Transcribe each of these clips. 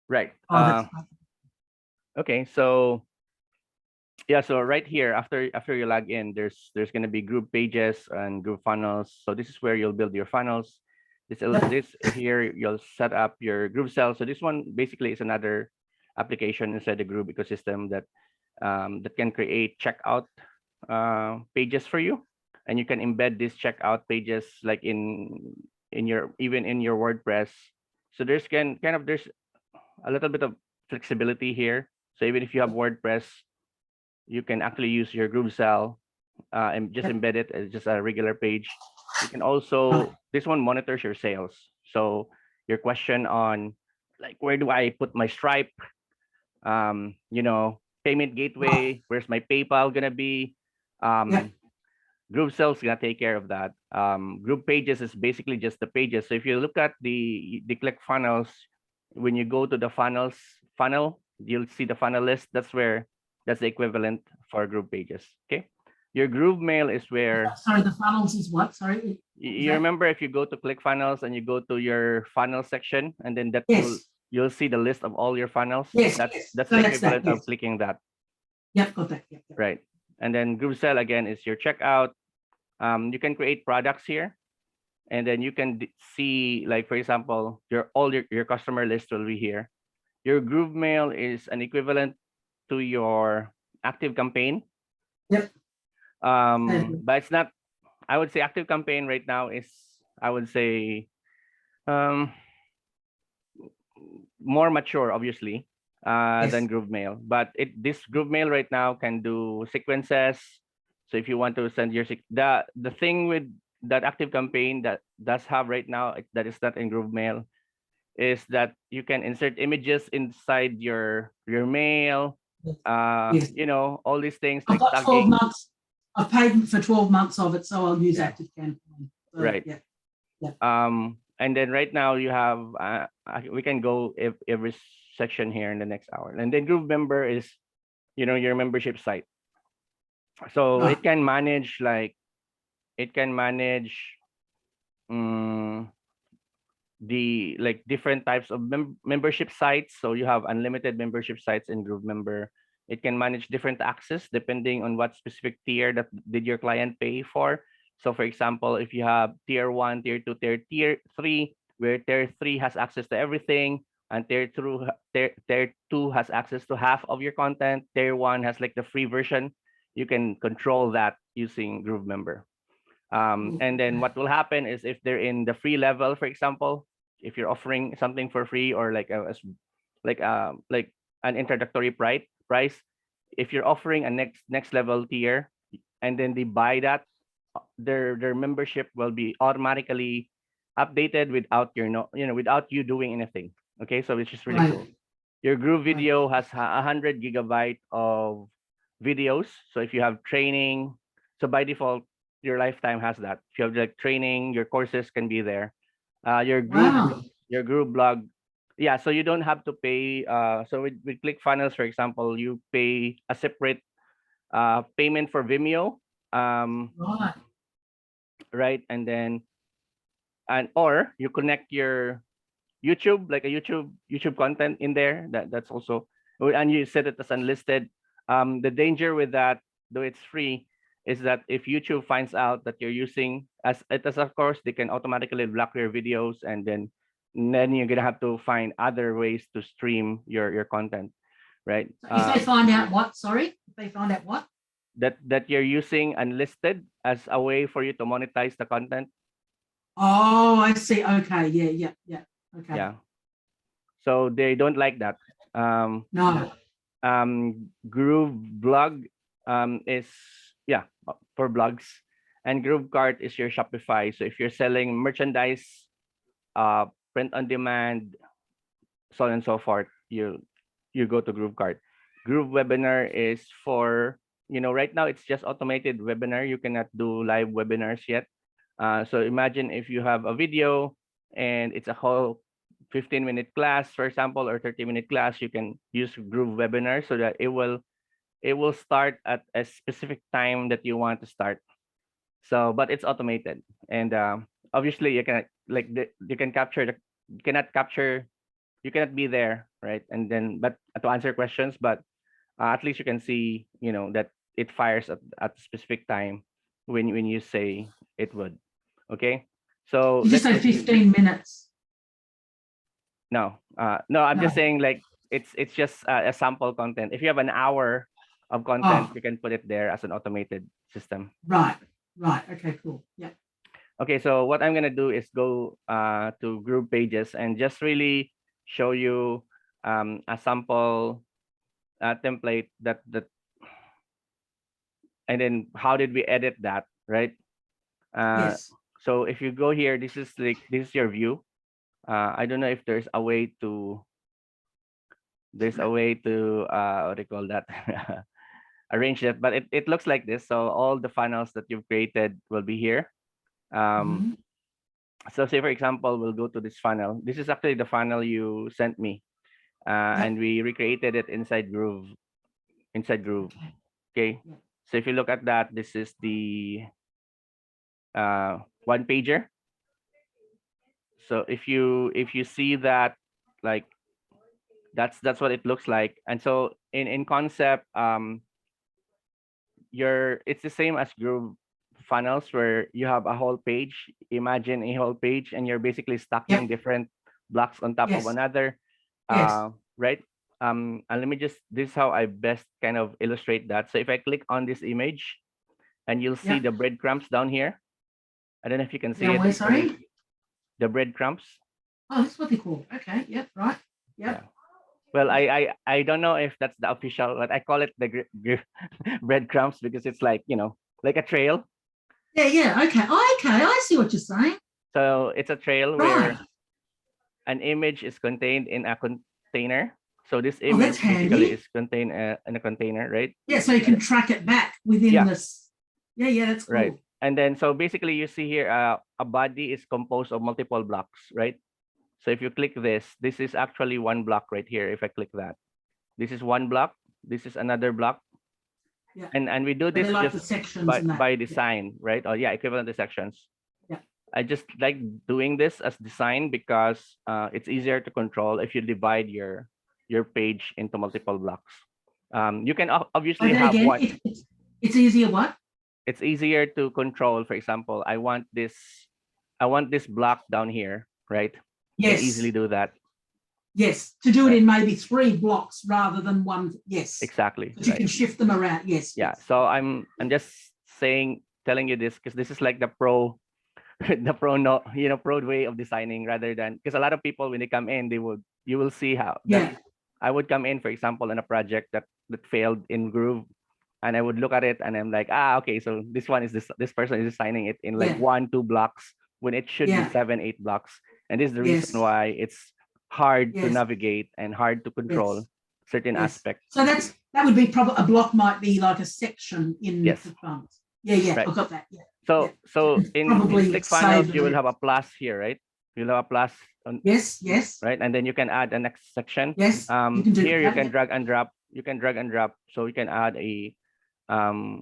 Right. Oh, that's Okay. So yeah, so right here after you log in, there's going to be group pages and group funnels. So this is where you'll build your funnels. This here you'll set up your Groovecell. So this one basically is another application inside the Groove ecosystem that can create checkout pages for you, and you can embed these checkout pages like in your even in your WordPress. So there's there's a little bit of flexibility here. So even if you have WordPress, you can actually use your Groovecell and just embed it as just a regular page. You can also, this one monitors your sales. So your question on like, where do I put my Stripe? Payment gateway, where's my PayPal gonna be? Groovecell's gonna take care of that. Group pages is basically just the pages. So if you look at the click funnels, when you go to the funnel, you'll see the funnel list. That's the equivalent for group pages. Okay. Your Groove Mail is where sorry, the funnels is what? Sorry. you remember if you go to click funnels and you go to your funnel section, and then that Yes. you'll see the list of all your funnels. Yes. That's So the that's equivalent that, of yes. clicking that. Yep, got that. Yep. Right. And then Groovecell again is your checkout. You can create products here, and then you can see, like, for example, your customer list will be here. Your Groove Mail is an equivalent to your Active Campaign. Yep. But it's not. I would say Active Campaign right now is, I would say, more mature, obviously, than Groove Mail. But this Groove Mail right now can do sequences. So if you want to send your the thing with that Active Campaign that does have right now that is not in Groove Mail is that you can insert images inside your mail. Yes. All these things I've like got 12 tagging. months. I've paid for 12 months of it, so I'll use Yeah. Active Campaign. So, Right. Yeah. And then right now you have we can go every section here in the next hour. And then GrooveMember is your membership site. So it can manage the different types of membership sites. So you have unlimited membership sites in GrooveMember. It can manage different access depending on what specific tier that did your client pay for. So for example, if you have tier 1, tier 2, tier 3, where tier 3 has access to everything, and tier 2 has access to half of your content, tier 1 has like the free version, you can control that using GrooveMember. And then what will happen is if they're in the free level, for example, if you're offering something for free or like an introductory price, if you're offering a next level tier, and then they buy that, their membership will be automatically updated without without you doing anything. Okay, so it's just really cool. Your Groove Video has 100 gigabyte of videos. So if you have training, so by default, your lifetime has that. If you have like training, your courses can be there. Your Groove blog, yeah. So you don't have to pay. So with ClickFunnels, for example, you pay a separate payment for Vimeo. Right, and then or you connect your YouTube, like a YouTube content in there. That's also, and you set it as unlisted. The danger with that, though it's free, is that if YouTube finds out that you're using as of course, they can automatically block your videos, and then you're gonna have to find other ways to stream your content, right? If they find out what? Sorry, if they find out what? That you're using unlisted as a way for you to monetize the content. Oh, I see. Okay. Yeah. Okay. Yeah. So they don't like that. No. Groove blog is for blogs, and Groove Cart is your Shopify. So if you're selling merchandise, print on demand, so on and so forth, you go to Groove Cart. Groove Webinar is for, right now it's just automated webinar. You cannot do live webinars yet. So imagine if you have a video and it's a whole 15-minute class, for example, or 30-minute class, you can use Groove Webinar so that it will start at a specific time that you want to start. So, but it's automated, and obviously you can you cannot capture you cannot be there, right? And then, but to answer questions, but at least you can see, that it fires at a specific time when you say it would. Okay, so Did you let's say go. 15 minutes? No, no, I'm just No. saying, like, it's just a sample content. If you have an hour of content, Oh, you can put it there as an automated system. right. Right. Okay, cool. Yeah. Okay, so what I'm gonna do is go to group pages and just really show you a sample template that and then how did we edit that, right? Yes. So if you go here, this is your view. I don't know if there's a way to what do you call that, arrange that, but it looks like this. So all the funnels that you've created will be here. Mhm. So say for example, we'll go to this funnel. This is actually the funnel you sent me, Yep. and we recreated it inside Groove. Okay. Okay. Yep. So if you look at that, this is the one pager. So if you see that, like, that's what it looks like. And so in concept, it's the same as Groove funnels, where you have a whole page. Imagine a whole page, and you're basically stacking Yep. different blocks on top of Yes. another. Yes. Right. And let me just, this is how I best kind of illustrate that. So if I click on this image, and you'll see Yep. the breadcrumbs down here. I don't know if you can see Down it. where, sorry? The breadcrumbs. Oh, that's what they call. Okay. Yep. Right. Yep. Yeah. Well, I don't know if that's the official, but I call it the breadcrumbs, because it's like, like a trail. Yeah. Yeah. Okay. Oh, okay. I see what you're saying. So it's a trail Right. where an image is contained in a container. So this Oh, that's image basically handy. is contained in a container, right? Yeah. So you can track it back within Yeah, this. Yeah. Yeah. That's right. cool. And then, so basically you see here, a body is composed of multiple blocks, right? So if you click this is actually one block right here. If I click that, this is one block. This is another block. Yeah. And we do So they this like just the sections by and that. by Yeah. design, right? Oh yeah, equivalent to sections. Yeah. I just like doing this as design because it's easier to control if you divide your page into multiple blocks. You can Oh, obviously then have again, one. it's easier. What? It's easier to control. For example, I want this block down here, right? You can easily Yes. do that. Yes. To do it Right. in maybe 3 blocks rather than one. Yes. Exactly. But you Right. can shift them around. Yes. Yeah. Yes. So I'm just telling you this because this is like the pro the pro no pro way of designing, rather than, because a lot of people, when they come in, you will see how that Yeah. I would come in, for example, in a project that failed in Groove, and I would look at it and I'm like, okay, so this person is designing it in like Yeah. 1-2 blocks when it should be Yeah. 7-8 blocks. And this is the reason Yes. why it's hard to Yes. navigate and hard to control Yes. certain Yes. aspects. So that would be probably a block might be like a section in Yes. the crumbs. Yeah. Yeah. Right. I got that. Yeah. So in Probably ClickFunnels, save you will the have a plus here, right? You'll have a plus on, Yes. Yes. right? And then you can add the next section. Yes. You can do Here you that. can Yeah. drag and drop. You can drag and drop. So you can add a Oh.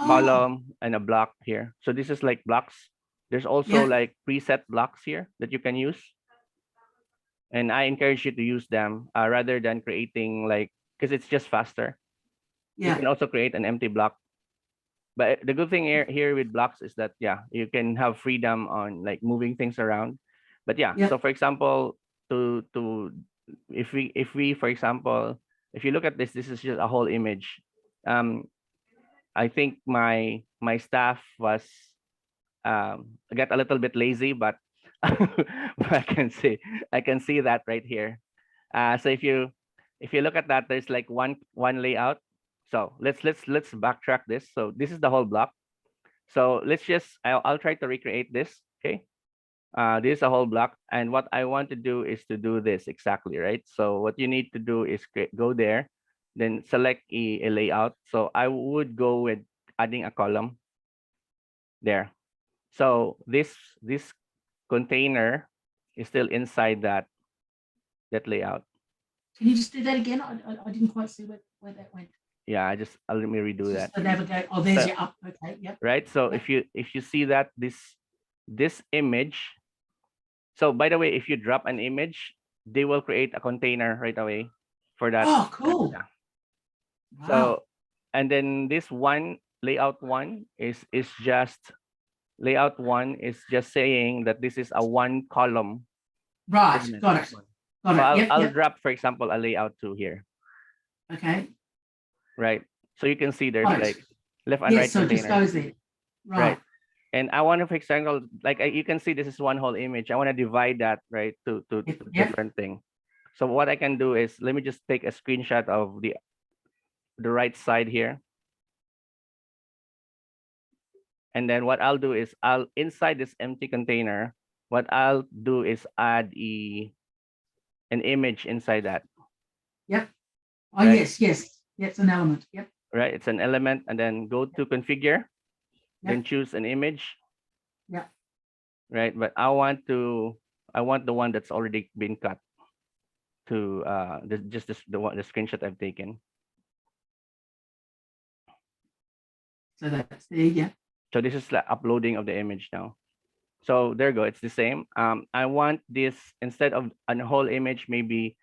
column and a block here. So this is like blocks. There's also Yeah. like preset blocks here that you can use. And I encourage you to use them rather than creating, like, because it's just faster. You Yeah. can also create an empty block. But the good thing here with blocks is that, yeah, you can have freedom on like moving things around. But yeah, Yeah. so for example, if we for example, if you look at this is just a whole image. I think my staff was got a little bit lazy, but but I can see that right here. So if you look at that, there's like one layout. So let's backtrack this. So this is the whole block. So I'll try to recreate this. Okay. This is a whole block, and what I want to do is to do this exactly, right? So what you need to do is go there, then select a layout. So I would go with adding a column there. So this container is still inside that layout. Can you just do that again? I didn't quite see where that went. Yeah, let me redo Just that. the navigate. Oh, there's So, your up. Okay. Yep. right. So Yep. if you see that this image. So by the way, if you drop an image, they will create a container right away for that. Oh, cool. Yeah. Wow. So, and then this one layout one is just layout one is just saying that this is a one column. Right. element. Got it. Got So it. Yep. I'll Yep. drop, for example, a layout two here, Okay. right? So you can see there's Got it. like left and Yes. right So it just container, goes there. right? Right. And I want to, for example, like you can see this is one whole image. I want to divide that, right, to Yep. different thing. So what I can do is let me just take a screenshot of the right side here. And then what I'll do is I'll inside this empty container, what I'll do is add an image inside that. Yep. Oh, right? yes. Yes. It's an element. Yep. Right. It's an element, and then go to configure, then Yep. choose an image. Yep. Right. But I want the one that's already been cut to the screenshot I've taken. So that's there. Yeah. So this is like uploading of the image now. So there you go. It's the same. I want this instead of a whole image. Maybe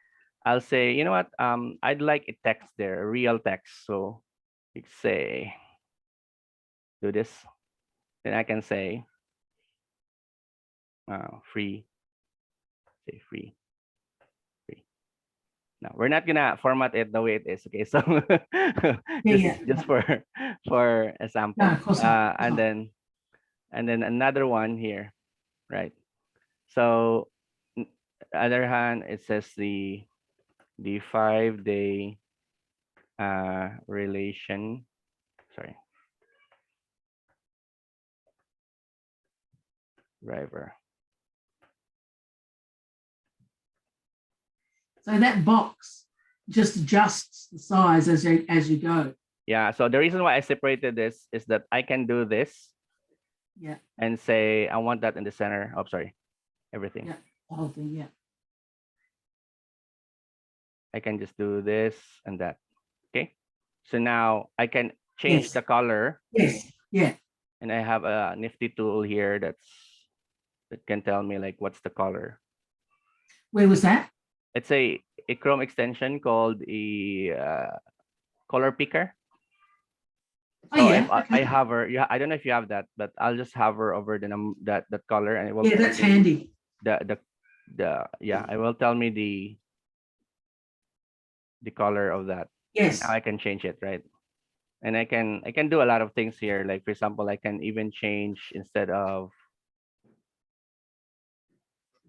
I'll say, you know what? I'd like a text there, a real text. So you say, do this. Then I can say, free. Say free. No, we're not gonna format it the way it is. Okay, so just for example, No, of course not. and then another one here, right? So other hand, it says the 5-day relation. Sorry, driver. So that box just adjusts the size as you go. Yeah. So the reason why I separated this is that I can do this. Yeah. And say I want that in the center. Oh, sorry, everything. Yeah. The whole thing. Yeah. I can just do this and that. Okay. So now I can change the color. Yes. Yeah. And I have a nifty tool here that can tell me like what's the color. Where was that? It's a Chrome extension called a color picker. Oh, So yeah. if Okay. I hover, yeah, I don't know if you have that, but I'll just hover over that color and it will. Yeah, that's handy. I will tell me the color of that. Yes. Now I can change it, right? And I can do a lot of things here. Like for example, I can even change instead of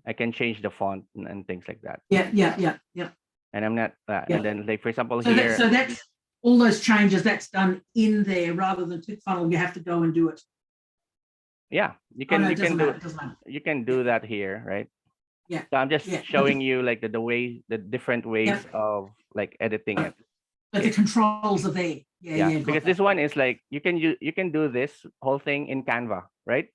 I can change the font and things like that. Yeah, yeah, yeah, yeah. And I'm not and then like for example So here. so that's all those changes that's done in there rather than ClickFunnels. You have to go and do it. Yeah, you can you can do Yeah. that here, right? Yeah. So I'm just showing you like the different ways of like editing it. But the controls are there. Yeah. Because this one is like you can do this whole thing in Canva, right?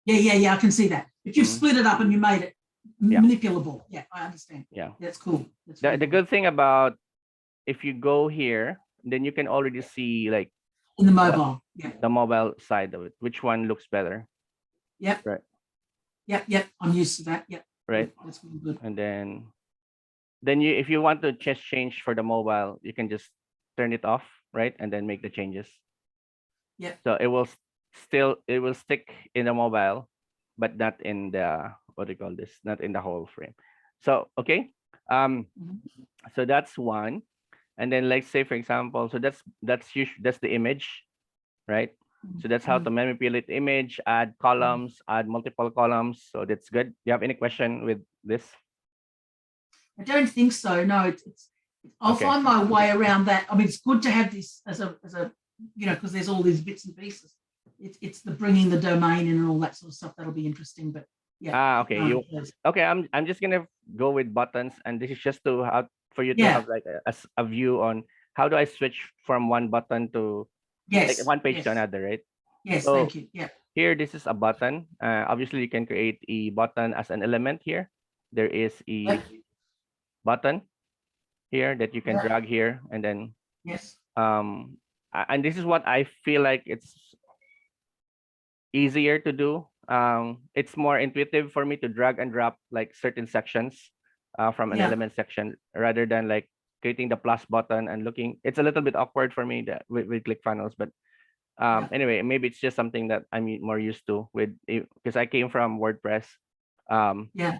Yeah. I can see that. If you've split it up and you made it manipulable. Yeah, I understand. Yeah. That's cool. The good thing about if you go here, then you can already see like in the mobile. Yeah. The mobile side of it. Which one looks better? Yep. Right. Yep. I'm used to that. Yep. Right. That's really good. And then you if you want to just change for the mobile, you can just turn it off, right? And then make the changes. Yeah. So it will stick in the mobile, but not in the what do you call this? Not in the whole frame. So okay. So that's one. And then let's say for example, so that's the image, right? So that's how to manipulate image, add columns, add multiple columns. So that's good. Do you have any question with this? I don't think so. No, I'll find my way around that. I mean, it's good to have this as a because there's all these bits and pieces. It's the bringing the domain in and all that sort of stuff that'll be interesting. But yeah. Okay. I'm just gonna go with buttons, and this is just for you to have like a view on how do I switch from one button to like one page to another, right? Yes, so thank you. Yeah. Here, this is a button. Obviously, you can create a button as an element here. There is a button here that you can drag here, and then and this is what I feel like it's easier to do. It's more intuitive for me to drag and drop like certain sections from an Yeah. element section rather than like creating the plus button and looking. It's a little bit awkward for me that with ClickFunnels, but Yeah. anyway, maybe it's just something that I'm more used to with, because I came from WordPress. Um, Yeah.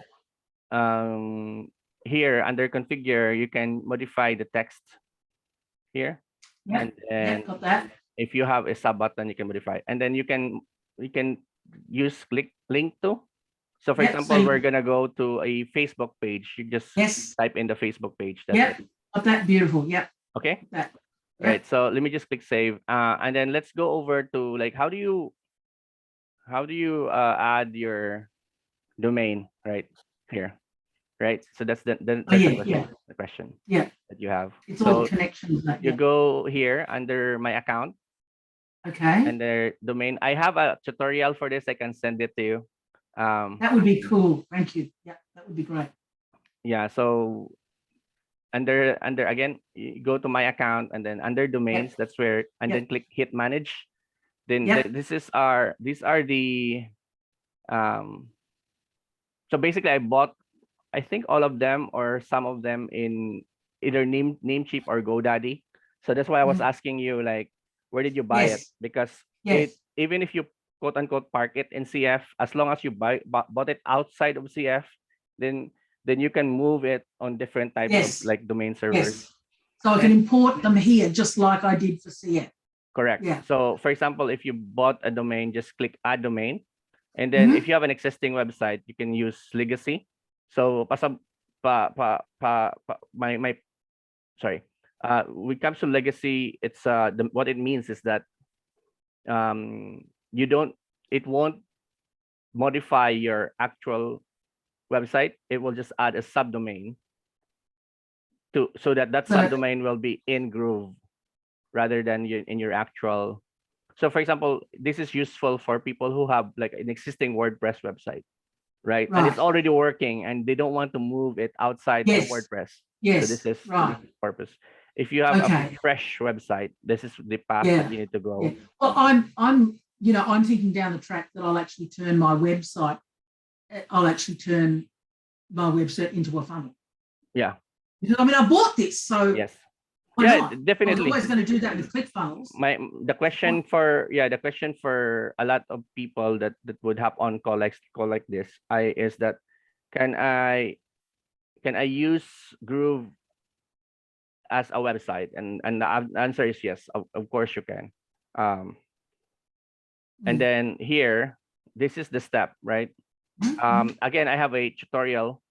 Here under configure, you can modify the text here, Yeah. and Yeah. then Got that. if you have a sub button, you can modify, and then you can use click link to. So for Yeah. So example, we're gonna go to a Facebook page. You just yes. type in the Facebook page. That's Yeah. it. Got that. Beautiful. Yeah. Okay. That. Yeah. Right. So let me just click save. And then let's go over to like how do you add your domain right here, right? So that's Oh that's yeah. Yeah. the question Yeah. that you have. It's all So the connections. That. you Yeah. go here under my account Okay. and their domain. I have a tutorial for this. I can send it to you. That would be cool. Thank you. Yeah. That would be great. Yeah. So under again, you go to my account and then under domains. Yeah. That's where, and Yeah. then click hit manage. Then Yeah. these are the um. So basically, I think all of them or some of them in either Namecheap or GoDaddy. So that's why I was asking you like, where did you buy it? Yes. Because Yes. even if you quote unquote park it in CF, as long as you bought it outside of CF, then you can move it on different types of Yes. like domain servers. Yes. So I can import them here just like I did for CF. Correct. Yeah. So for example, if you bought a domain, just click add domain. And then if you have an existing website, you can use legacy. So my sorry. When it comes to legacy, it's what it means is that you don't, it won't modify your actual website. It will just add a subdomain to, so that subdomain will be in Groove rather than in your actual. So for example, this is useful for people who have like an existing WordPress website, right? And it's already working and they don't want to move it outside of WordPress. Yes. So this is right. the purpose. If you have a fresh website, this is the path that you need to go. Yeah. Well, I'm thinking down the track that I'll actually turn my website into a funnel. Yeah. Because I mean, I bought this, so yes. Yeah, definitely. I was always going to do that with ClickFunnels. The question for a lot of people that would have on call like this, is that can I use Groove as a website? And the answer is yes, of course you can. And then here, this is the step, right? Again, I have a tutorial.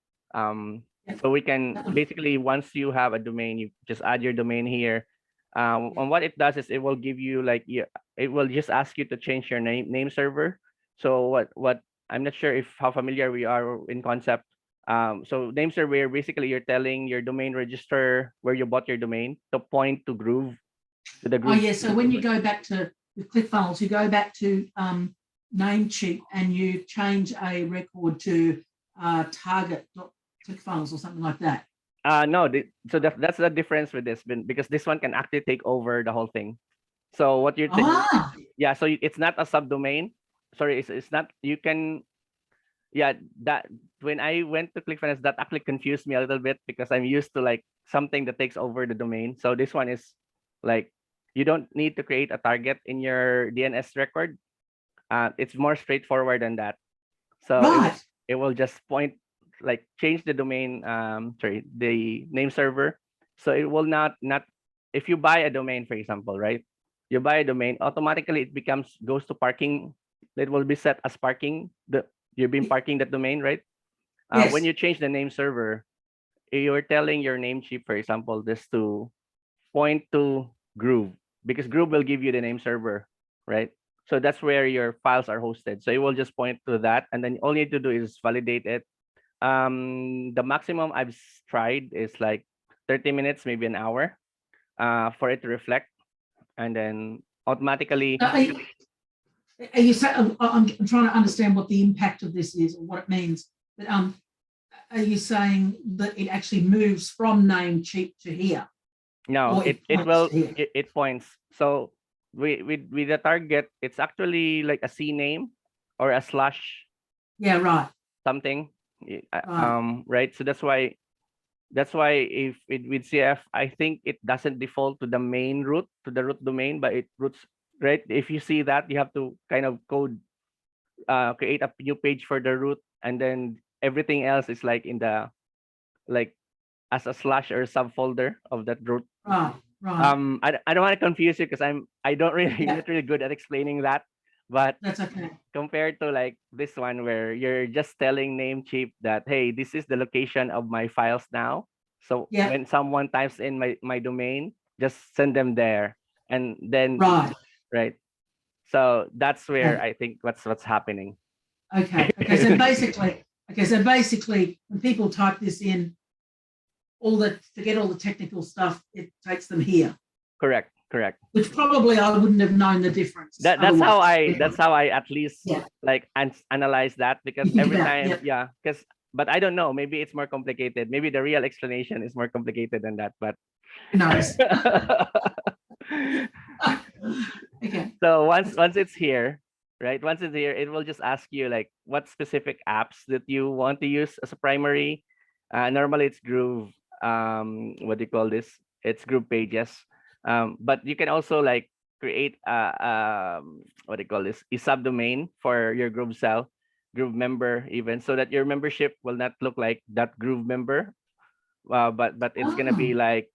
So we can basically, once you have a domain, you just add your domain here. And what it does is it will give you like, it will just ask you to change your name server. So what I'm not sure if how familiar we are in concept. So name server, basically you're telling your domain register where you bought your domain to point to Groove, to the Groove. Oh yeah, so when you go back to with ClickFunnels, you go back to Namecheap and you change a record to target.clickfunnels or something like that. No, so that's the difference with this, because this one can actually take over the whole thing. So what you're yeah, so it's not a subdomain. Sorry, it's not. You can, that when I went to ClickFunnels, that actually confused me a little bit because I'm used to like something that takes over the domain. So this one is like, you don't need to create a target in your DNS record. It's more straightforward than that. So it will just point, like change the domain, the name server. So it will not, if you buy a domain, for example, right? You buy a domain, automatically it goes to parking. It will be set as parking. You've been parking that domain, right? When you change the name server, you're telling your Namecheap, for example, this to point to Groove, because Groove will give you the name server, right? So that's where your files are hosted. So it will just point to that, and then all you need to do is validate it. The maximum I've tried is like 30 minutes, maybe an hour, for it to reflect, and then automatically. Are you saying, I'm trying to understand what the impact of this is or what it means. But are you saying that it actually moves from Namecheap to here? No, it points. So with the target, it's actually like a C name or a slash. Yeah, right. Something. Right. So that's why That's why if it with CF, I think it doesn't default to the main root, to the root domain, but it roots right. If you see that, you have to kind of code, create a new page for the root, and then everything else is like in the, like, as a slash or subfolder of that root. Right. Right. I don't want to confuse you because I don't really Yeah. not really good at explaining that, but That's okay. compared to like this one where you're just telling Namecheap that, hey, this is the location of my files now. So Yeah. when someone types in my domain, just send them there, and then Right. right. So that's where Yeah. I think what's happening. Okay. Okay. So basically, when people type this in, forget all the technical stuff, it takes them here. Correct. Correct. Which probably I wouldn't have known the difference. That's how I at least like analyze that, because every time, because but I don't know, maybe it's more complicated. Maybe the real explanation is more complicated than that, but who knows? Okay. So once it's here, right? Once it's here, it will just ask you like what specific apps that you want to use as a primary. Normally it's Groove. What do you call this? It's Groove Pages. But you can also like create what do you call this? A subdomain for your Groove cell, GrooveMember even, so that your membership will not look like that GrooveMember. But it's gonna be like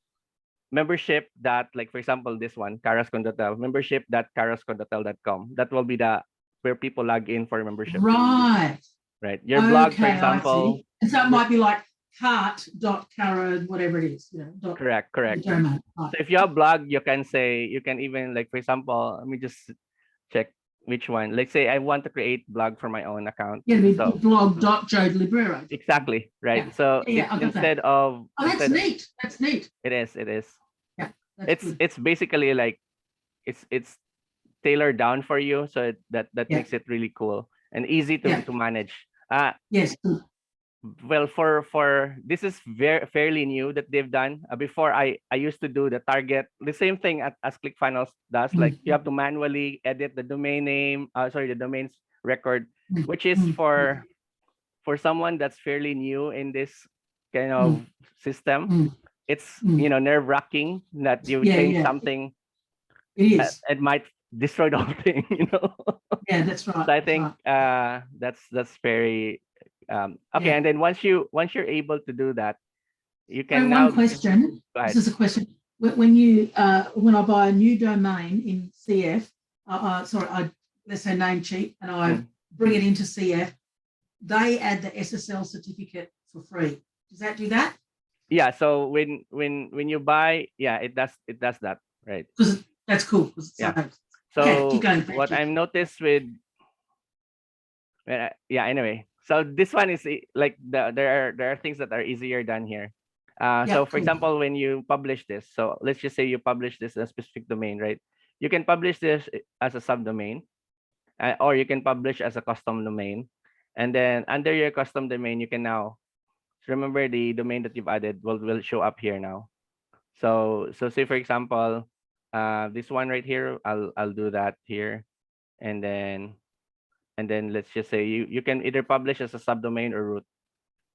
membership that, like, for example, this one, carascon.tel, membership.carascon.tel.com. That will be the where people log in for membership. Right. Right. Your blog, for Okay, example. I see. And so it might be like cart.caro, whatever it is, Correct. the domain. Right. So if you have blog, you can say, you can even, like, for example, let me just check which one. Let's say I want to create blog for my own account. Yeah, So blog.jodelibrero. exactly, right. Yeah. So Yeah, instead that. of That's neat. That's neat. It is. Yeah. That's good. It's basically like it's tailored down for you, so that makes it really cool and easy to manage. Yes. Well, for this is very fairly new that they've done. Before, I used to do the target, the same thing as ClickFunnels does. Like, you have to manually edit the domain name, the domain's record, which is for someone that's fairly new in this kind of system. It's nerve-wracking that you change something. It is. It might destroy the whole thing. Yeah, that's right. So I think that's very okay. And then once you're able to do that, you can now. One question. This is a question. When I buy a new domain in CF, let's say Namecheap, and I bring it into CF, they add the SSL certificate for free. Does that do that? Yeah. So when you buy, it does that, right? Because that's cool. Yeah. So what I've noticed with anyway, so this one is like there are things that are easier done here. So for example, when you publish this, so let's just say you publish this in a specific domain, right? You can publish this as a subdomain, or you can publish as a custom domain, and then under your custom domain, you can now remember the domain that you've added will show up here now. So say for example, this one right here, I'll do that here, and then let's just say you can either publish as a subdomain or root.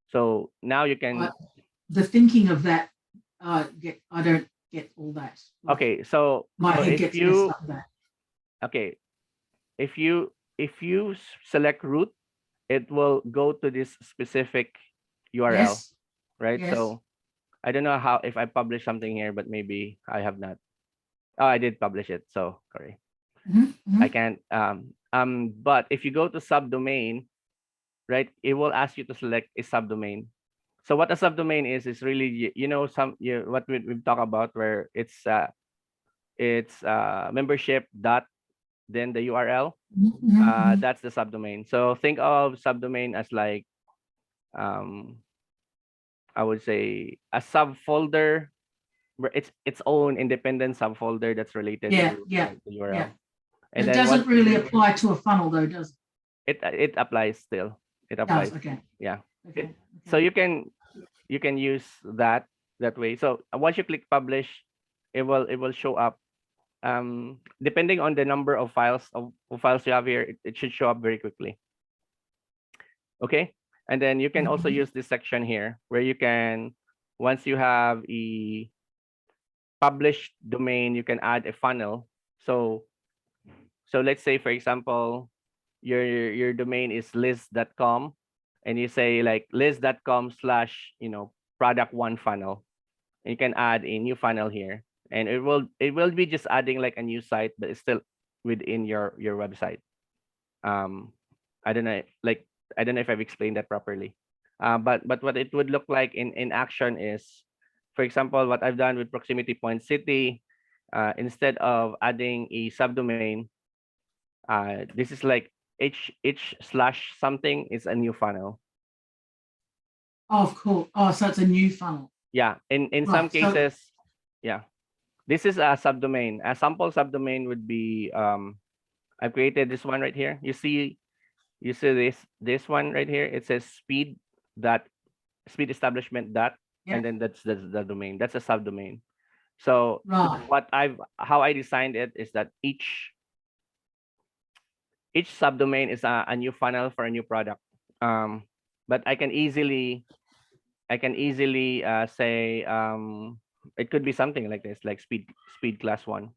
So now you can. The thinking of that, I don't get all that. Okay, so my head gets messed up with that. Okay, if you select root, it will go to this specific URL, right? Yes. So I don't know how, if I publish something here, but maybe I have not. Oh, I did publish it. So sorry. I can't. But if you go to subdomain, right, it will ask you to select a subdomain. So what a subdomain is really, what we've talked about, where it's membership dot then the URL. That's the subdomain. So think of subdomain as like I would say a subfolder where it's its own independent subfolder that's related to the URL. Yeah. And it doesn't really apply to a funnel though, does it? It applies still. It applies. Okay. Yeah. Okay. So you can use that way. So once you click publish, it will show up. Depending on the number of files you have here, it should show up very quickly. Okay. And then you can also use this section here where you can once you have a published domain, you can add a funnel. So let's say, for example, your domain is list.com, and you say like list.com slash, product one funnel. And you can add a new funnel here, and it will be just adding like a new site, but it's still within your website. um I don't know, like, I don't know if I've explained that properly. But what it would look like in action is, for example, what I've done with proximity point city, instead of adding a subdomain, this is like each slash something is a new funnel. Oh, of course. Oh, so it's a new funnel. Yeah, in some Right. So, cases, yeah, this is a subdomain. A sample subdomain would be, I've created this one right here. You see this one right here. It says speed establishment dot, yeah, and then that's the domain. That's a subdomain. So right. how I designed it is that each subdomain is a new funnel for a new product. But I can easily say, it could be something like this, like speed class 1,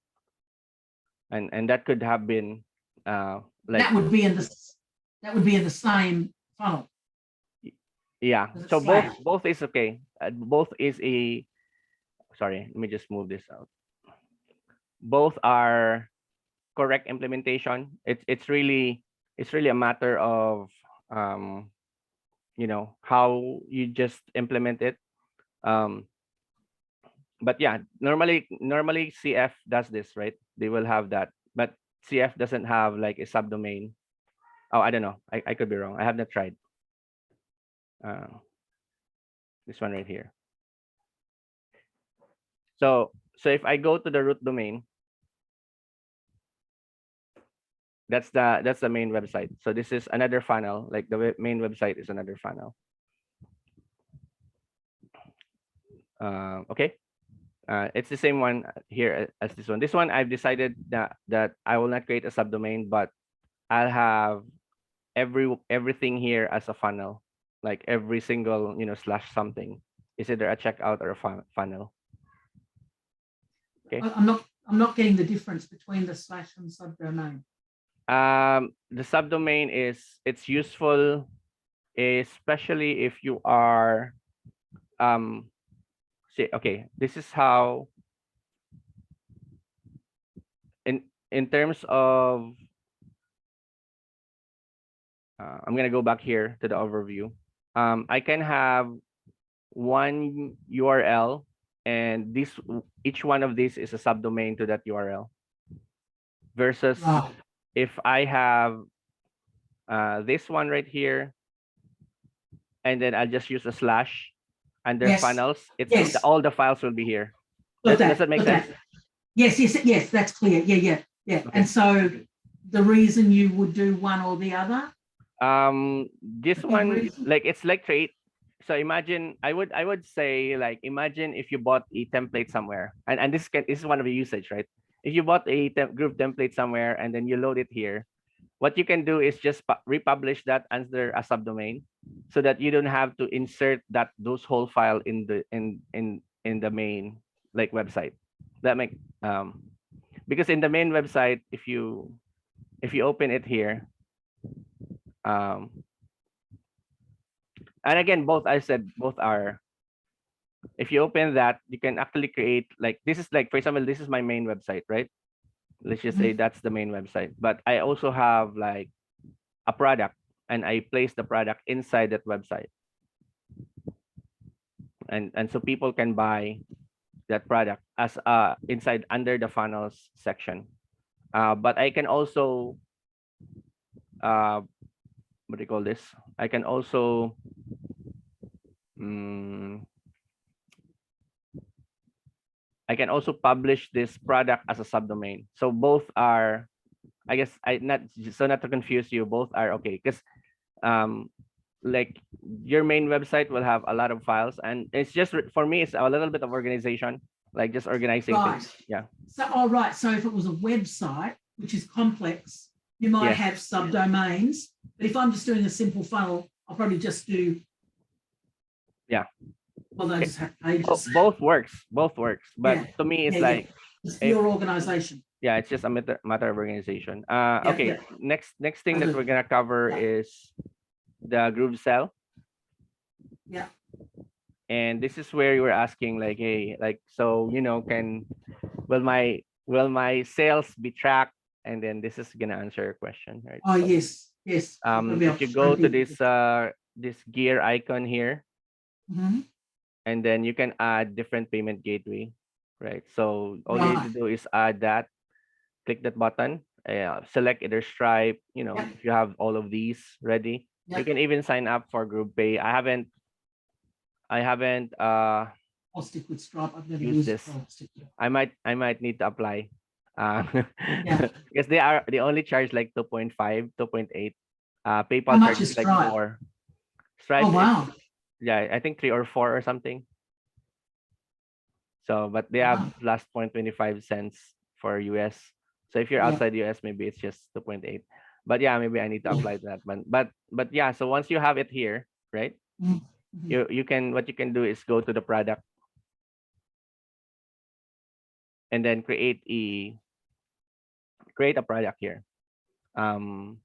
and that could have been, like, That would be in the same funnel. yeah. Because it's So both slash. both is okay. Both is a Sorry, let me just move this out. Both are correct implementation. It's really a matter of, how you just implement it. Um, but yeah, normally CF does this, right? They will have that, but CF doesn't have like a subdomain. Oh, I don't know. I could be wrong. I have not tried. This one right here. So if I go to the root domain, that's the main website. So this is another funnel. Like the main website is another funnel. Okay. It's the same one here as this one. This one I've decided that I will not create a subdomain, but I'll have everything here as a funnel. Like every single, slash something is either a checkout or a funnel. Okay. I'm not getting the difference between the slash and subdomain. The subdomain it's useful, especially if you are, okay, this is how, in terms of, I'm gonna go back here to the overview. I can have one URL, and each one of these is a subdomain to that URL. Versus Right. if I have this one right here, and then I'll just use a slash under Yes. funnels. Yes. All the files will be here. Got Does that make sense? Yes, that's clear. Yeah. Okay. And so the reason you would do one or the other? This one, like, it's like trade. So imagine, I would say, like, imagine if you bought a template somewhere, and this is one of the usage, right? If you bought a group template somewhere and then you load it here, what you can do is just republish that under a subdomain, so that you don't have to insert those whole file in the main, like, website. That make because in the main website, if you open it here, and again, both are, if you open that, you can actually create, like, this is, like, for example, this is my main website, right? Let's just say that's the main website, but I also have like a product, and I place the product inside that website, and so people can buy that product as inside under the funnels section. But I can also, what do you call this? I can also, publish this product as a subdomain. So both are, I guess, not to confuse you, both are okay, because like, your main website will have a lot of files, and it's just, for me, it's a little bit of organization, like just organizing things. Yeah. So, right. So if it was a website, which is complex, you might have subdomains. But if I'm just doing a simple funnel, I'll probably just do. Yeah. Well, those have pages. Both works, but Yeah. to me it's Yeah, like it's for if your organization. yeah, it's just a matter of organization. Yeah, Okay, yeah. next thing that Good. we're gonna cover Yeah. is the groove cell. Yeah. And this is where you were asking like, hey, like, so can will my sales be tracked? And then this is gonna answer your question, right? Oh, So yes, yes. You're gonna be able if to you show go to people. this gear icon here, Mhm. and then you can add different payment gateway, right? So all you need to Right. do is add that, click that button, select either Stripe, Yep. if you have all of these ready. You Yep. can even sign up for Group Pay. I haven't I'll stick with Stripe. I've never used used it, this. so I'll stick with it. I might need to apply. Uh, Yeah. because they only charge like 2.5, 2.8. How PayPal much charges is like Stripe? 4. Oh, Stripe is, wow. yeah, I think 3 or 4 or something. So, but they have Wow. plus 0.25 cents for US. So if you're Yeah. outside US, maybe it's just 2.8. But yeah, maybe I need to Yeah. apply that one. But yeah, so once you have it here, right? Mhm. You can, what you can do is go to the product and then create a product here. And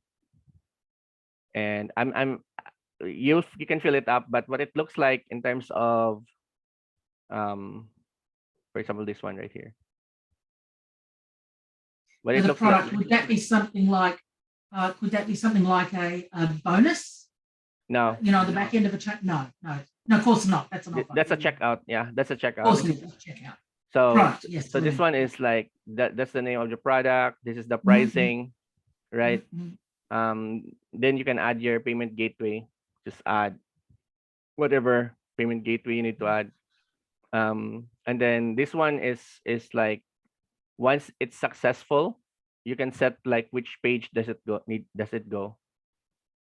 you can fill it up, but what it looks like in terms of for example, this one right here. What So it the looks like, product, would that be something like, could that be something like a bonus? no, The back end of a check? No, no. No, of course not. That's an offer. that's a checkout. Yeah, that's a Of checkout. course it is. Checkout. So Product, yes. so this one is like that's the name of the product. This is the Mhm. pricing, right? Mhm. Then you can add your payment gateway. Just add whatever payment gateway you need to add. And then this one is like once it's successful, you can set like which page does it go,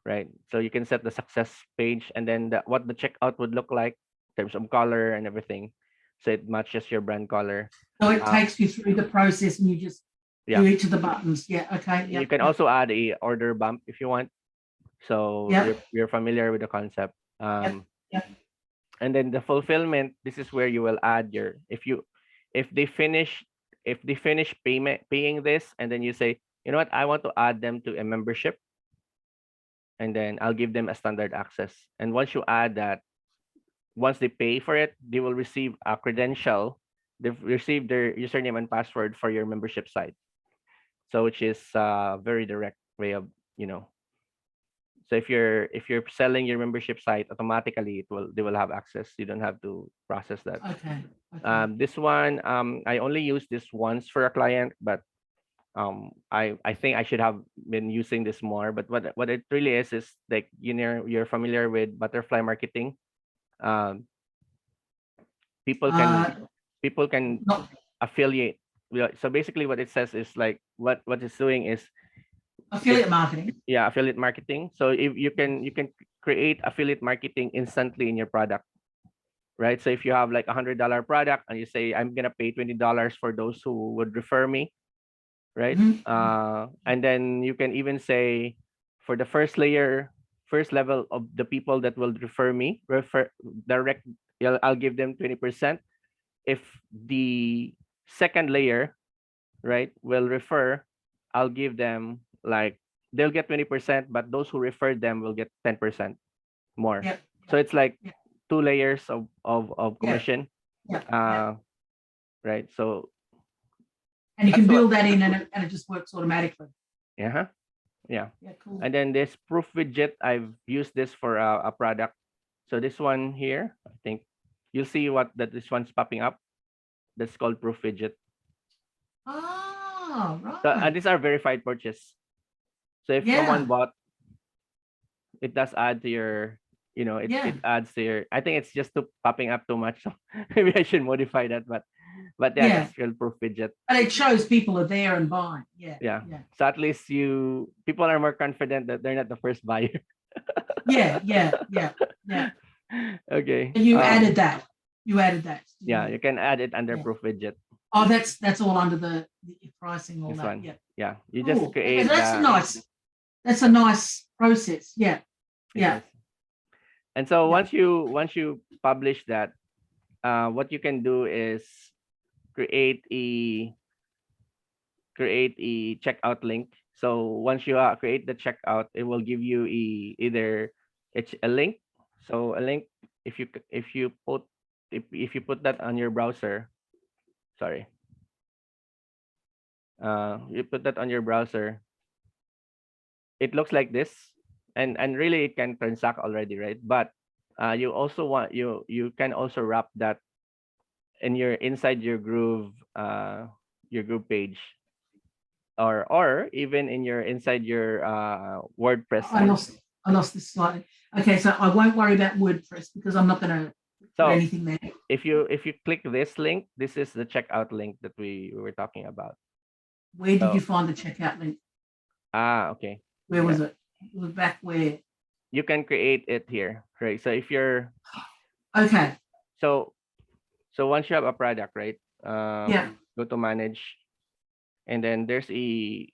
right? So you can set the success page and then what the checkout would look like in terms of color and everything, so it matches your brand color. So it takes you through the process and you just do Yeah, each of the buttons. Yeah. Okay. you Yep. can Yep. also add a order bump if you want, so Yep. you're familiar with the concept. Yep. Yep. And then the fulfillment, this is where you will add your, if they finish paying this, and then you say, you know what, I want to add them to a membership, and then I'll give them a standard access. And once you add that, once they pay for it, they will receive a credential. They've received their username and password for your membership site. So which is a very direct way of, so if you're selling your membership site, automatically they will have access. You don't have to process that. Okay. Okay. This one, I only used this once for a client, but I think I should have been using this more. But what it really is like, you're familiar with butterfly marketing. Um, people can Uh, people can not affiliate. So basically, what it says is like what it's doing is affiliate marketing. yeah, affiliate marketing. So if you can create affiliate marketing instantly in your product, right? So if you have like $100 product and you say I'm gonna pay $20 for those who would refer me, right? Mhm. And then you can even say for the first level of the people that will refer direct, I'll give them 20%. If the second layer, right, will refer, I'll give them like they'll get 20%, but those who referred them will get 10% more. Yep. So it's like Yep. 2 layers of Yep. commission. Yep. Yep. Right. So And you that's can what. build that in and it just works automatically. Yeah. Yeah. Yeah, cool. And then this proof widget, I've used this for a product. So this one here, I think you'll see this one's popping up. That's called proof widget. Oh, So right. these are verified purchase. So if Yeah. someone bought, it does add to your, Yeah. it adds to your. I think it's just too popping up too much. So maybe I should modify that. But yeah, Yeah. this is called proof widget. And it shows people are there and buying. Yeah. Yeah. Yeah. So at least people are more confident that they're not the first buyer. Yeah. Yeah. Yeah. Yeah. Okay. And you added that. You added that. Yeah, you can add it under Yeah. proof widget. Oh, that's all under the pricing, all This that. one. Yeah. Yeah. You Cool. just create Okay, that's a nice process. Yeah. it Yeah. is. And so Yeah. once you publish that, what you can do is create a checkout link. So once you create the checkout, it will give you either it's a link. So a link, if you put if you put that on your browser, sorry, you put that on your browser, it looks like this, and really it can transact already, right? But you also want you can also wrap that in your inside your Groove page, or even in your inside your WordPress I site. lost this slightly. Okay, so I won't worry about WordPress because I'm not going to put So anything there. if you click this link, this is the checkout link that we were talking about. Where did So you find the checkout link? Okay. Where Yeah. was it? It was back where? You can create it here, right? So if you're Okay. so once you have a product, right? Yeah, Go to manage, and then there's a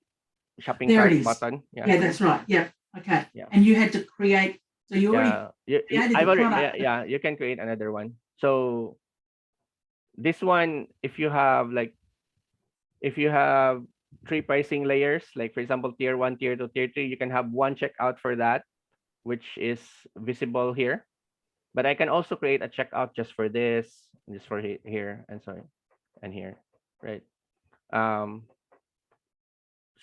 shopping there it cart is. button. Yeah, Yeah. that's right. Yeah. Okay. Yeah. And you had to create. So you already Yeah. created I've the already, product. yeah, you can create another one. So this one, if you have three pricing layers, like for example, tier 1, tier 2, tier 3, you can have one checkout for that, which is visible here. But I can also create a checkout just for this, just for here, and so and here, right? Um,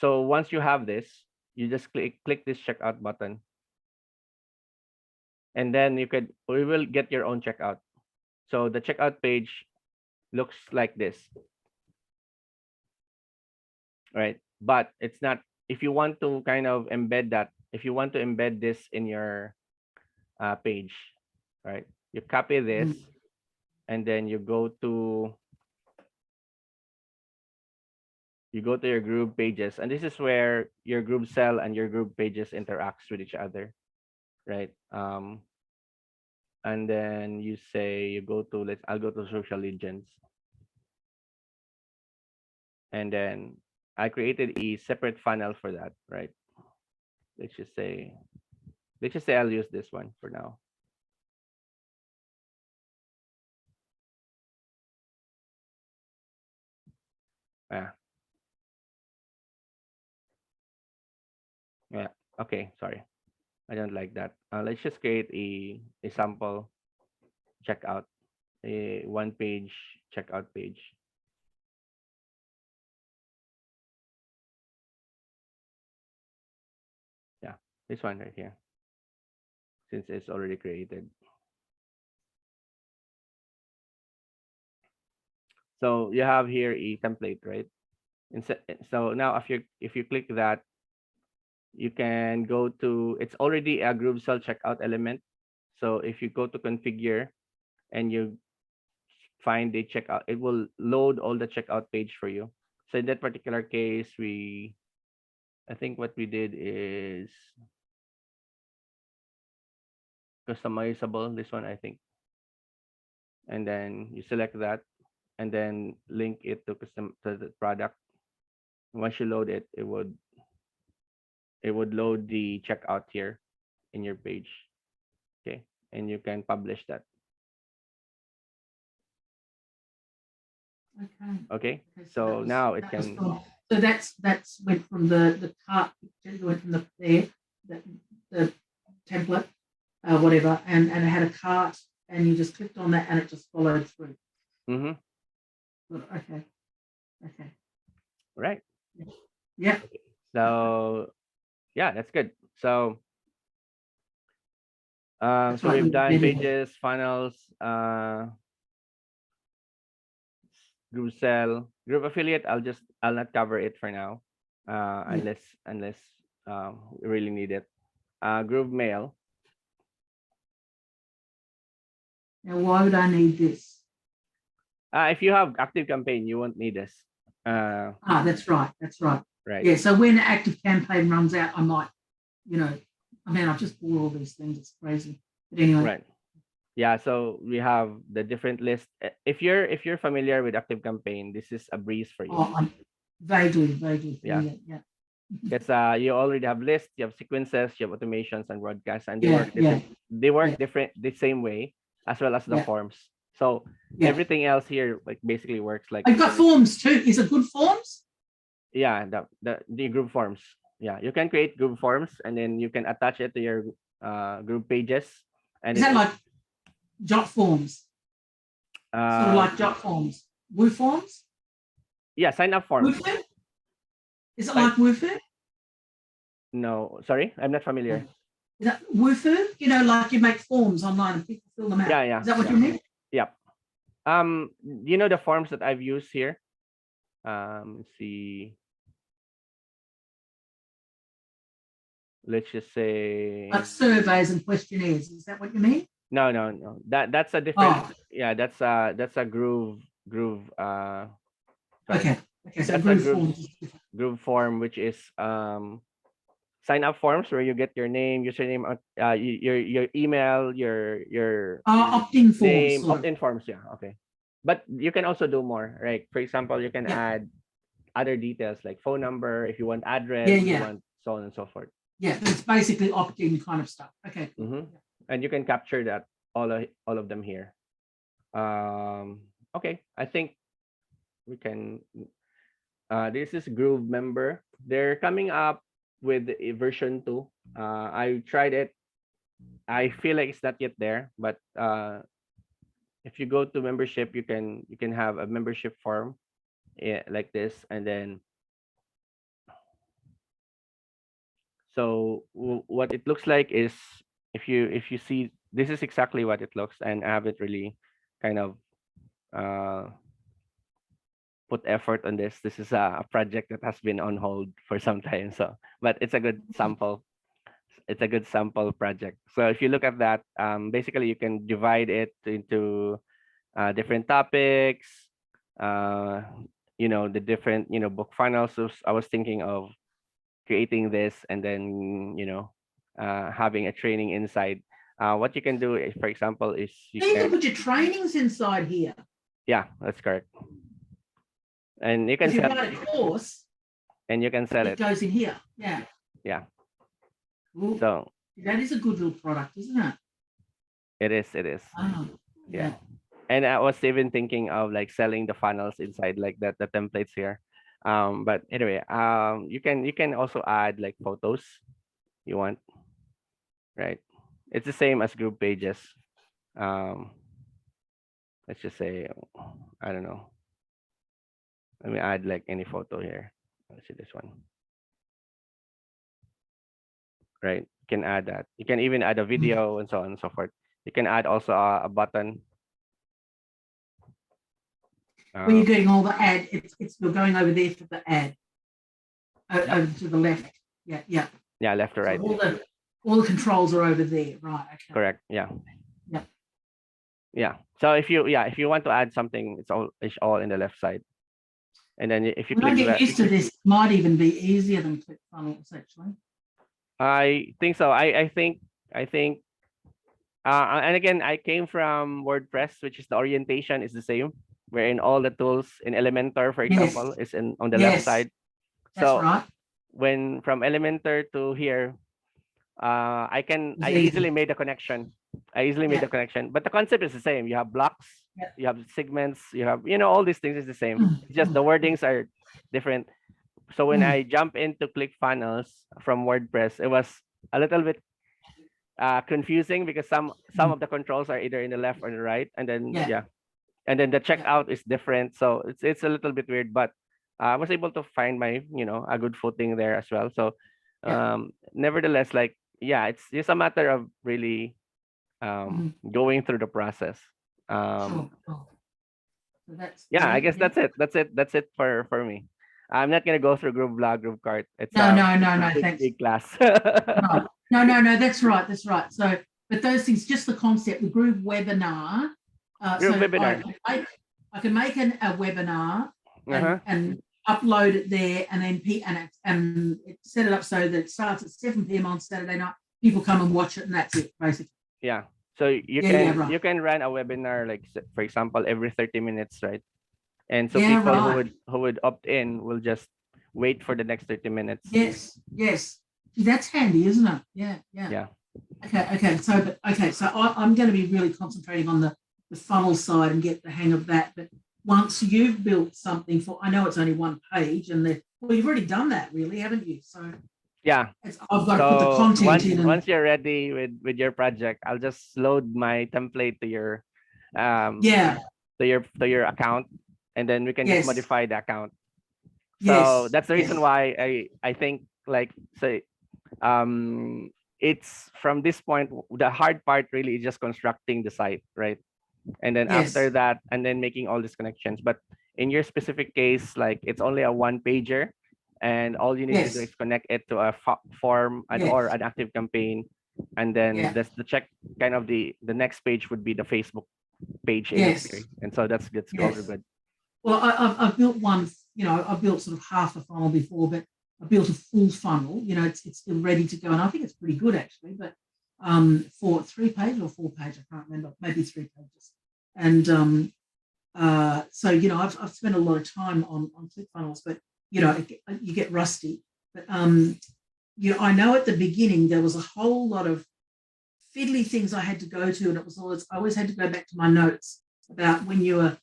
so once you have this, you just click this checkout button, and then we will get your own checkout. So the checkout page looks like this, right? But it's not. If you want to kind of embed that, if you want to embed this in your page, right? You copy this, and then you go to your Groove pages, and this is where your Groove cell and your Groove pages interacts with each other, right? And then you say you go to I'll go to social legends, and then I created a separate funnel for that, right? Let's just say I'll use this one for now. Yeah. Yeah. Okay. Sorry. I don't like that. Let's just create a sample checkout, a one page checkout page. Yeah. This one right here, since it's already created. So you have here a template, right? So now if you click that, you can go to, it's already a Groovecell checkout element. So if you go to configure and you find the checkout, it will load all the checkout page for you. So in that particular case, I think what we did is customizable, this one, I think. And then you select that and then link it to the product. Once you load it, it would load the checkout here in your page. Okay. And you can publish that. Okay. Okay. Okay, So now it that was can. gone. So that's went from the cart picture, went from the template, whatever, and it had a cart, and you just clicked on that, and it just followed through. Mm-hmm. Okay. Okay. Right. Yeah. So yeah, that's good. So That's so right. we've done Embedded. pages, funnels, Groove Cell, Groove Affiliate. I'll not cover it for now, Yeah. unless we really need it. Groove Mail. Now, why would I need this? If you have active campaign, you won't need this. That's right. That's right. Right. Yeah. So when active campaign runs out, I might, I mean, I've just bought all these things. It's crazy. But anyway. Right. Yeah. So we have the different list. If you're familiar with active campaign, this is a breeze for you. Oh, I'm vaguely Yeah. familiar. Yeah. Because you already have lists, you have sequences, you have automations and broadcasts, and Yeah. they work different the same way as well as the Yeah. forms. So Yeah. everything else here like basically works like. I've got forms too. Is it good forms? Yeah, the group forms. Yeah, you can create group forms and then you can attach it to your group pages. And Is that like jot forms? Sort of like jot forms. Woo forms? Yeah, sign up forms. Woofu? Is it like Woofu? No, sorry, I'm not familiar. Is that Woofu? You know, like you make forms online and people fill them out. Yeah. Is that what you mean? Yep. You know the forms that I've used here? Let's see. Let's just say Like surveys and questionnaires. Is that what you mean? no. That's a different. Oh. Yeah, that's a groove. Okay. Okay. So That's a groove form, which is sign up forms where you get your name, username, your email, your opt-in forms. name, opt-in forms. Yeah, okay. But you can also do more, right? For example, you can add other details like phone number, if you want address, if you want so on and so forth. Yeah, it's basically opt-in kind of stuff. Okay. Mm-hmm. And you can capture that all of them here. Okay, I think we can. This is GrooveMember. They're coming up with a version 2. I tried it. I feel like it's not yet there, but if you go to membership, you can have a membership form like this, and then so what it looks like is if you see, this is exactly what it looks, and I haven't really kind of put effort on this. This is a project that has been on hold for some time, so but it's a good sample. It's a good sample project. So if you look at that, basically you can divide it into different topics, the different book funnels. So I was thinking of creating this and then having a training inside. What you can do is, for example, is you can put your trainings inside here. Yeah, that's correct. And you can sell it. Course, and you can sell it. It goes in here. Yeah. Yeah. Ooh, so that is a good little product, isn't it? It is. Oh, yeah. And I was even thinking of like selling the funnels inside, like that, the templates here. But anyway, you can also add like photos you want, right? It's the same as group pages. Let's just say, I don't know. Let me add like any photo here. Let's see this one. Right, you can add that. You can even add a video and so on and so forth. You can add also a button. When you're getting all the ad, it's you're going over there for the ad. Over to the left. Yeah. Yeah, left to right. So all the controls are over there, right? Okay. Correct. Yeah. Yeah. Yeah. So if you want to add something, it's all in the left side. And then if you click get used to this, might even be easier than ClickFunnels actually. I think so. I think and again, I came from WordPress, which is the orientation is the same, wherein all the tools in Elementor, for example, is on the left side. So that's right. When from Elementor to here, I easily made the connection. Made the connection, but the concept is the same. You have blocks, you have segments, you have all these things is the same. It's just the wordings are different. So when I jump into ClickFunnels from WordPress, it was a little bit confusing because some of the controls are either in the left or the right, and then and then the checkout is different. So it's a little bit weird, but I was able to find my a good footing there as well. So nevertheless, like it's just a matter of really going through the process. So I guess that's it for me. I'm not gonna go through GrooveBlog, GrooveCart. It's no, thanks. Big class. no, that's right. So, but those things, just the concept, the Groove webinar. Webinar. I can make a webinar and upload it there, and then and set it up so that it starts at 7 p.m. on Saturday night. People come and watch it, and that's it, basically. Yeah. So you can run a webinar, like for example, every 30 minutes, right? And so people who would opt in will just wait for the next 30 minutes. Yes. That's handy, isn't it? Yeah. Okay. So I'm going to be really concentrating on the the funnel side and get the hang of that. But once you've built something for, I know it's only one page, and well, you've already done that, really, haven't you? So yeah. I've got to put the So content in. once you're ready with your project, I'll just load my template to your yeah, to your account, and then we can just yes, modify the account. So yes, that's the yes, reason why I think, like, say, it's from this point, the hard part really is just constructing the site, right? And then yes, after that, and then making all these connections. But in your specific case, like, it's only a one pager, and all you need to do yes, is connect it to a form or yes, an active campaign, and then yeah, that's the check. Kind of the next page would be the Facebook page in a yes, query, and so that's all yes. good. Well, I've built one, I've built sort of half a funnel before, but I built a full funnel. It's still ready to go, and I think it's pretty good actually. But for 3-page or 4-page, I can't remember, maybe 3 pages. And so I've spent a lot of time on ClickFunnels, but you get rusty. But I know at the beginning there was a whole lot of fiddly things I had to go to, and I always had to go back to my notes about when you were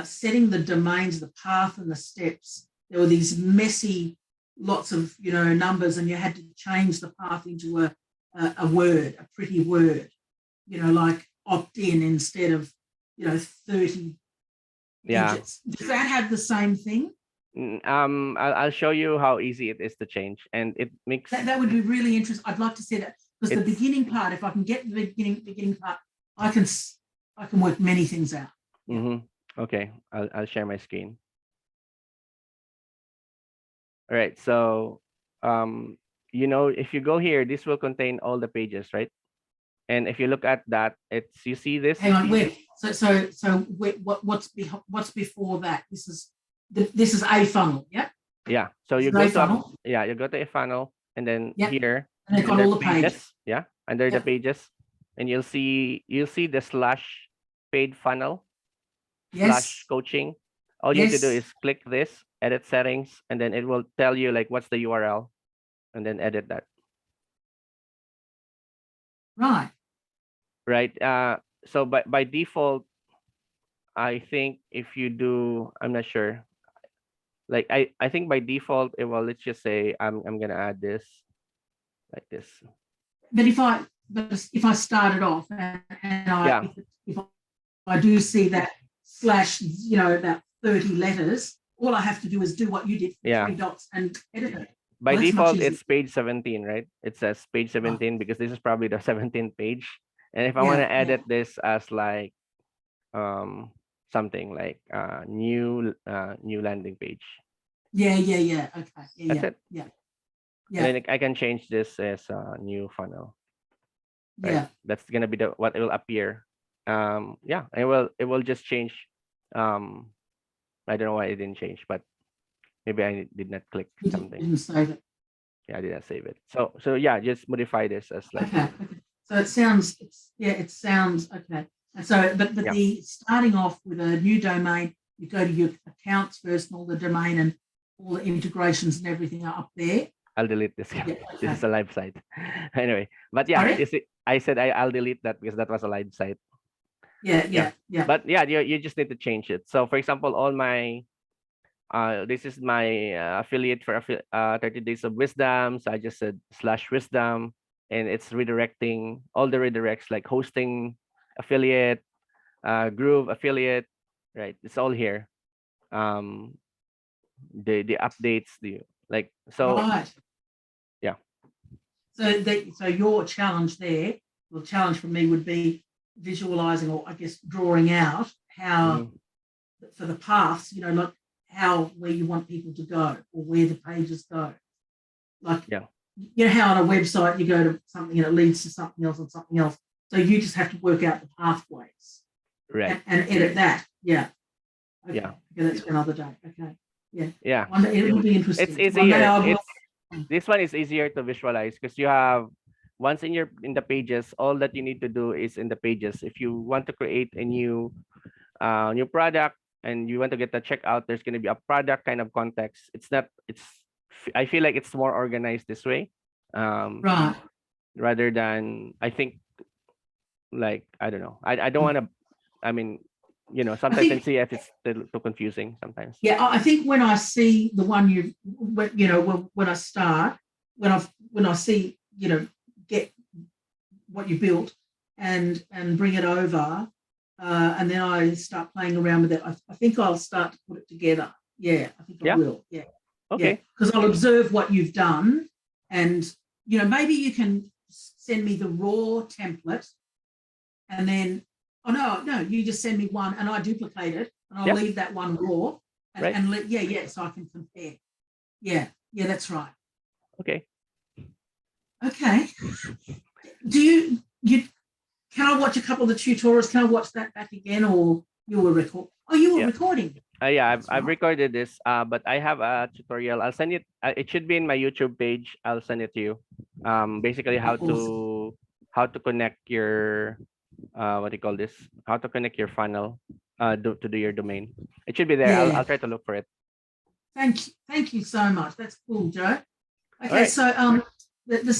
setting the domains, the path, and the steps. There were these messy lots of numbers, and you had to change the path into a word, a pretty word, like opt-in instead of 30 Yeah. digits. Does that have the same thing? I'll show you how easy it is to change, and it makes That would be really interesting. I'd like to see that, because the beginning part, if I can get the beginning part, I can work many things out. Mm-hmm. Okay, I'll share my screen. All right, so if you go here, this will contain all the pages, right? And if you look at that, you see this. Hang on, where? So what's before that? This is a funnel, yeah. Yeah. So you go to you go to a funnel, and then here, and they've got all the pages. Yeah, under the pages, and you'll see the slash paid funnel slash coaching. All you need to do is click this, edit settings, and then it will tell you like what's the URL, and then edit that. Right. Right. So by default, I think if you do, I'm not sure. Like I think by default, let's just say I'm gonna add this like this. But if I start it off and if I do see that slash, about 30 letters, all I have to do is do what you did, 3 dots, and edit it. By default, it's page 17, right? It says page 17 because this is probably the 17th page. And if I want to edit this as like something like new landing page. Yeah. Okay. That's it. Yeah. And then I can change this as a new funnel. Right? Yeah. That's gonna be what it will appear. It will just change. I don't know why it didn't change, but maybe I did not click something. Didn't save it. Yeah, I didn't save it. So yeah, just modify this as like. Okay. So it sounds okay. And so, but the starting off with a new domain, you go to your accounts first, and all the domain and all the integrations and everything are up there. I'll delete this. Yeah, okay. This is a live site. Anyway, but I said I'll delete that because that was a live site. Yeah. But yeah, you just need to change it. So for example, all my this is my affiliate for 30 days of wisdom. So I just said /wisdom, and it's redirecting all the redirects like hosting affiliate, Groove affiliate, right? It's all here. The updates, Right. Yeah. So your challenge there, the challenge for me would be visualizing, or I guess drawing out how for the paths, like where you want people to go or where the pages go. Like how on a website you go to something and it leads to something else and something else. So you just have to work out the pathways. Right. And edit that. Yeah. Okay. Yeah. Okay, that's for another day. Okay. Yeah. Yeah. It will be interesting. It's easier. This one is easier to visualize because you have once in the pages, all that you need to do is in the pages. If you want to create a new product and you want to get the checkout, there's going to be a product kind of context. I feel like it's more organized this way. Right. Rather than, I think, like, I don't know. I don't want to I mean, sometimes in think, CF it's too confusing sometimes. yeah, I think when I see the one when I start, when I see, get what you built and bring it over, and then I start playing around with it, I think I'll start to put it together. Yeah, I think I will. Yeah. Okay. Yeah, because I'll observe what you've done, and maybe you can send me the raw template, and then no, you just send me one and I duplicate it and I'll leave that one raw and, Right. so I can compare. Yeah, that's right. Okay. Okay. Do you can I watch a couple of the tutorials? Can I watch that back again, or you were recording? Yeah, I've recorded this, but I have a tutorial. I'll send it. It should be in my YouTube page. I'll send it to you. Basically how Awesome. to connect your what do you call this? How to connect your funnel to do your domain. It should be there. Yeah. I'll try to look for it. Thank you so much. That's cool, Joe. Okay, All right. so the